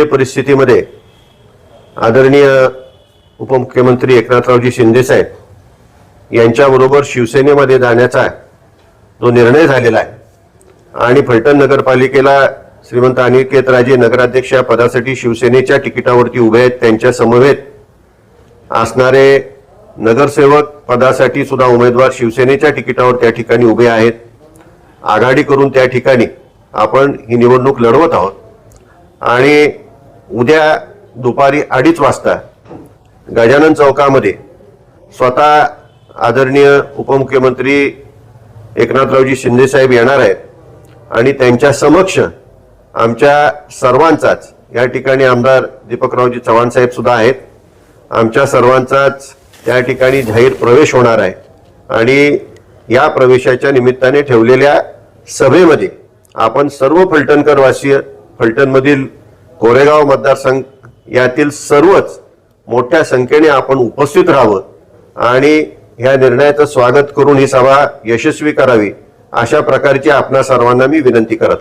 परिस्थितीमध्ये आदरणीय उपमुख्यमंत्री एकनाथरावजी शिंदे साहेब यांच्याबरोबर शिवसेनेमध्ये जाण्याचा जो निर्णय झालेला आहे आणि फलटण नगरपालिकेला श्रीमंत अनिकेतराजे नगराध्यक्ष या पदासाठी शिवसेनेच्या तिकिटावरती उभे आहेत। त्यांच्या समवेत असणारे नगरसेवक पदासाठी सुद्धा उमेदवार शिवसेनेच्या तिकिटावर त्या ठिकाणी उभे आहेत। आघाडी करून त्या ठिकाणी आपण ही निवडणूक लढवत आहोत आणि उद्या दुपारी 2:30 वाजता गजानन चौकामध्ये स्वतः आदरणीय उपमुख्यमंत्री एकनाथरावजी शिंदे साहेब येणार आहेत आणि त्यांच्या समक्ष आमच्या सर्वांचाच या ठिकाणी आमदार दीपकरावजी चव्हाण साहेब सुद्धा आहेत। आमच्या सर्वांचाच त्या ठिकाणी जाहीर प्रवेश होणार आहे आणि या प्रवेशाच्या निमित्ताने ठेवलेल्या सभेमध्ये आपण सर्व फलटणकर वासीय, फलटणमधील कोरेगाव मतदारसंघ यातील सर्वच मोठ्या संख्येने आपण उपस्थित राहावं आणि ह्या निर्णयाचं स्वागत करून ही सभा यशस्वी करावी अशा प्रकारची आपणा सर्वांना मी विनंती करत आहे।